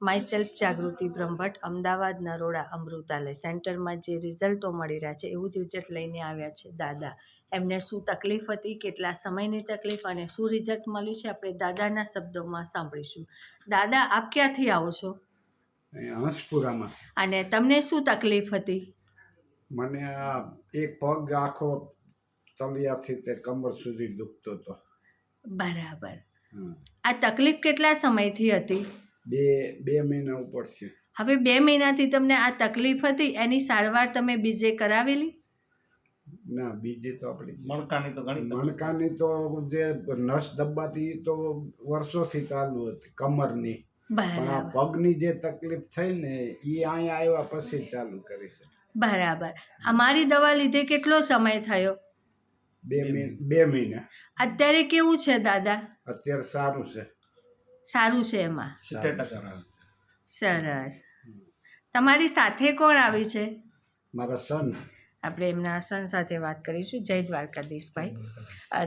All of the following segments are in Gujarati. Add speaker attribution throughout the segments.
Speaker 1: માય સેલ્ફ જાગૃતિ બ્રહ્મભટ્ટ, અમદાવાદ નરોડા અમૃતાલય સેન્ટરમાં જે રિઝલ્ટો મળી રહ્યા છે એવું જ રિઝલ્ટ લઈને આવ્યા છે દાદા. એમને શું તકલીફ હતી, કેટલા સમયની તકલીફ અને શું રિઝલ્ટ મળ્યું છે આપણે દાદાના શબ્દોમાં સાંભળીશું. દાદા, આપ ક્યાંથી આવો છો
Speaker 2: હંસપુરામાં?
Speaker 1: અને તમને શું તકલીફ હતી?
Speaker 2: મને આ એક પગ આખો તળિયાથી તે કમર સુધી દુખતો હતો.
Speaker 1: બરાબર.
Speaker 2: હમ.
Speaker 1: આ તકલીફ કેટલા સમયથી હતી?
Speaker 2: બે મહિના ઉપર છે.
Speaker 1: હવે 2 મહિનાથી તમને આ તકલીફ હતી, એની સારવાર તમે બીજે કરાવેલી?
Speaker 2: ના, બીજી તો આપણી
Speaker 3: મણકાની
Speaker 2: મણકાની તો જે નસ દબાતી તો વર્ષોથી ચાલુ હતી કમરની, પણ આ
Speaker 1: બરાબર
Speaker 2: પગની જે તકલીફ થઈ ને એ અહીંયા આવ્યા પછી ચાલુ કરી છે.
Speaker 1: બરાબર. અમારી દવા લીધે કેટલો સમય થયો?
Speaker 2: 2 મહિના.
Speaker 1: અત્યારે કેવું છે દાદા?
Speaker 2: અત્યારે સારું છે.
Speaker 1: સારું છે એમાં?
Speaker 3: 70%.
Speaker 1: સરસ. તમારી સાથે કોણ આવ્યું છે?
Speaker 2: મારા સન.
Speaker 1: આપણે એમના સન સાથે વાત કરીશું. જય દ્વારકાધીશભાઈ.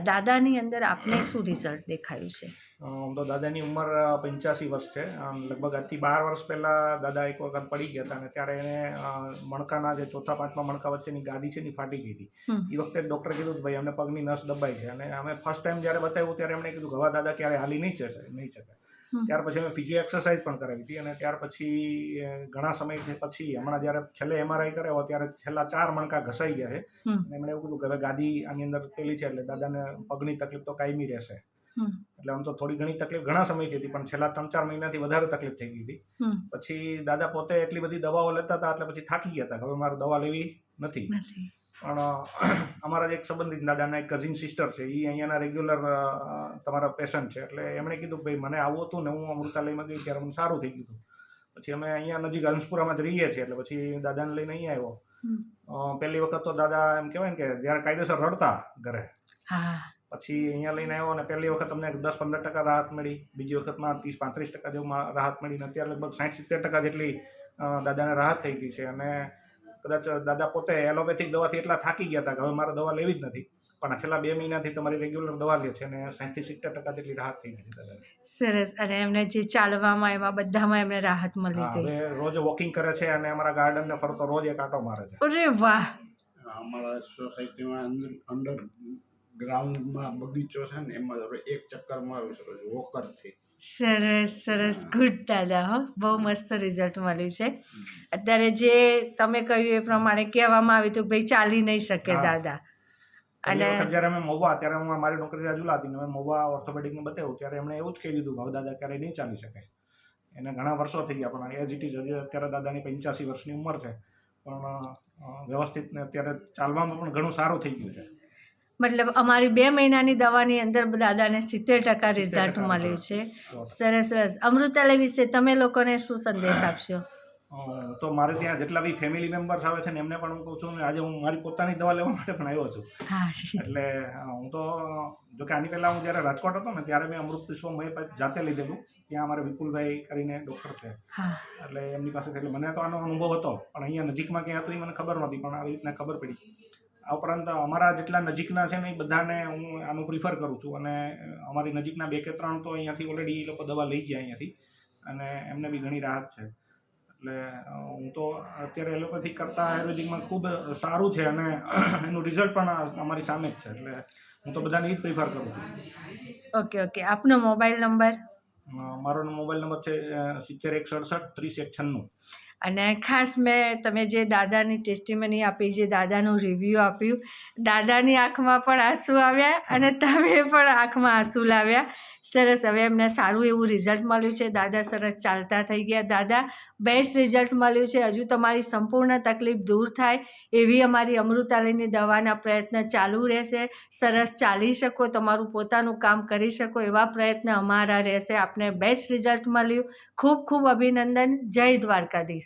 Speaker 1: દાદાની અંદર આપને શું રિઝલ્ટ દેખાયું છે?
Speaker 3: તો દાદાની ઉંમર 85 વર્ષ છે. લગભગ આજથી 12 વર્ષ પહેલાં દાદા એક વખત પડી ગયા હતા અને ત્યારે એને મણકાના જે ચોથા પાંચમા મણકા વચ્ચેની ગાદી છે ને ફાટી ગઈ હતી. એ વખતે ડૉક્ટરે કીધું કે ભાઈ અમને પગની નસ દબાઈ છે અને અમે ફર્સ્ટ ટાઈમ જ્યારે બતાવ્યું ત્યારે એમણે કીધું કે હવે દાદા ક્યારે હાલી નહીં શકે. ત્યાર પછી અમે ફિઝિયો એક્સરસાઇઝ પણ કરાવી હતી અને ત્યાર પછી ઘણા સમય પછી હમણાં જ્યારે છેલ્લે MRI કરાવ્યો ત્યારે છેલ્લા 4 મણકા ઘસાઈ ગયા છે અને એમણે એવું કીધું કે હવે ગાદી આની અંદર પેલી છે એટલે દાદાને પગની તકલીફ તો કાયમી રહેશે. એટલે આમ તો થોડી ઘણી તકલીફ ઘણા સમયથી હતી પણ છેલ્લા 3-4 મહિનાથી વધારે તકલીફ થઈ ગઈ હતી. પછી દાદા પોતે એટલી બધી દવાઓ લેતા હતા એટલે પછી થાકી ગયા હતા. હવે મારે દવા લેવી નથી. પણ અમારા જ એક સંબંધિત દાદાના એક કઝિન સિસ્ટર છે, એ અહીંયાના રેગ્યુલર તમારા પેશન્ટ છે, એટલે એમણે કીધું ભાઈ મને આવું હતું ને હું અમૃતાલયમાં ગઈ ત્યારે મને સારું થઈ ગયું. પછી અમે અહીંયા નજીક હંસપુરામાં જ રહીએ છીએ એટલે પછી દાદાને લઈને અહીંયા આવ્યો. પહેલી વખત તો દાદા એમ કહેવાય ને કે જ્યારે કાયદેસર રડતા ઘરે, પછી અહીંયા લઈને આવ્યો અને પહેલી વખત અમને 10-15% રાહત મળી, બીજી વખતમાં 30-35% જેવું રાહત મળી અને અત્યારે લગભગ 60-70% જેટલી દાદાને રાહત થઈ ગઈ છે. અને કદાચ દાદા પોતે એલોપેથિક દવાથી એટલા થાકી ગયા હતા કે હવે મારે દવા લેવી જ નથી, પણ છેલ્લા 2 મહિનાથી તમારી રેગ્યુલર દવા લે છે અને 60-70% જેટલી રાહત થઈ ગઈ છે.
Speaker 1: સરસ. અને એમને જે ચાલવામાં એમાં બધામાં એમને રાહત મળી ગઈ.
Speaker 3: હવે રોજ વોકિંગ કરે છે અને અમારા ગાર્ડનને ફરતો રોજ એક આંટો મારે છે.
Speaker 1: અરે વાહ.
Speaker 2: અમારા સોસાયટીમાં અંડર ગ્રાઉન્ડમાં બગીચો છે ને એમાં એક ચક્કર મારું છું રોજ વોકરથી.
Speaker 1: સરસ સરસ. ગુડ દાદા. હો, બહુ મસ્ત રિઝલ્ટ મળ્યું છે. અત્યારે જે તમે કહ્યું એ પ્રમાણે કહેવામાં આવ્યું હતું ભાઈ ચાલી નહીં શકે દાદા.
Speaker 3: અને જ્યારે અમે મહુવા, ત્યારે હું મારી નોકરી રાજુલા હતી ને અમે મહુવા ઓર્થોપેડિકને બતાવ્યું ત્યારે એમણે એવું જ કહી દીધું કે હવે દાદા ક્યારેય નહીં ચાલી શકે. એને ઘણા વર્ષો થઈ ગયા પણ એજ ઇટ ઇઝ. અત્યારે દાદાની 85 વર્ષની ઉંમર છે પણ વ્યવસ્થિત ને અત્યારે ચાલવામાં પણ ઘણું સારું થઈ ગયું છે.
Speaker 1: મતલબ અમારી 2 મહિનાની દવાની અંદર દાદાને 70% રિઝલ્ટ મળ્યું છે. સરસ સરસ. અમૃતાલય વિશે તમે લોકોને શું સંદેશ આપશો?
Speaker 3: તો મારે ત્યાં જેટલા બી ફેમિલી મેમ્બર્સ આવે છે ને એમને પણ હું કહું છું ને આજે હું મારી પોતાની દવા લેવા માટે પણ આવ્યો છું. એટલે હું તો જોકે આની પહેલાં હું જ્યારે રાજકોટ હતો ને ત્યારે મેં અમૃત વિશ્વ હોમિયોપેથ જાતે લીધેલું. ત્યાં અમારે વિપુલભાઈ કરીને ડૉક્ટર છે, એટલે એમની પાસે એટલે મને તો આનો અનુભવ હતો પણ અહીંયા નજીકમાં ક્યાં હતું એ મને ખબર નહોતી પણ આવી રીતના ખબર પડી. આ ઉપરાંત અમારા જેટલા નજીકના છે ને એ બધાને હું આનું પ્રિફર કરું છું અને અમારી નજીકના 2 કે 3 તો અહીંયાથી ઓલરેડી એ લોકો દવા લઈ ગયા અહીંયાથી અને એમને બી ઘણી રાહત છે. એટલે હું તો અત્યારે એલોપેથિક કરતાં આયુર્વેદિકમાં ખૂબ સારું છે અને એનું રિઝલ્ટ પણ અમારી સામે જ છે. એટલે હું તો બધાને એ જ પ્રિફર કરું છું.
Speaker 1: Okay okay. આપનો મોબાઈલ નંબર?
Speaker 3: મારો મોબાઈલ નંબર છે 70 167 30 196.
Speaker 1: અને ખાસ મેં તમે જે દાદાની ટેસ્ટિમની આપી, જે દાદાનું રિવ્યૂ આપ્યું, દાદાની આંખમાં પણ આંસુ આવ્યા અને તમે પણ આંખમાં આંસુ લાવ્યા. સરસ. હવે એમને સારું એવું રિઝલ્ટ મળ્યું છે. દાદા સરસ ચાલતા થઈ ગયા. દાદા, બેસ્ટ રિઝલ્ટ મળ્યું છે. હજુ તમારી સંપૂર્ણ તકલીફ દૂર થાય એવી અમારી અમૃતાલયની દવાના પ્રયત્ન ચાલુ રહેશે. સરસ ચાલી શકો, તમારું પોતાનું કામ કરી શકો એવા પ્રયત્ન અમારા રહેશે. આપને બેસ્ટ રિઝલ્ટ મળ્યું. ખૂબ ખૂબ અભિનંદન. જય દ્વારકાધીશ.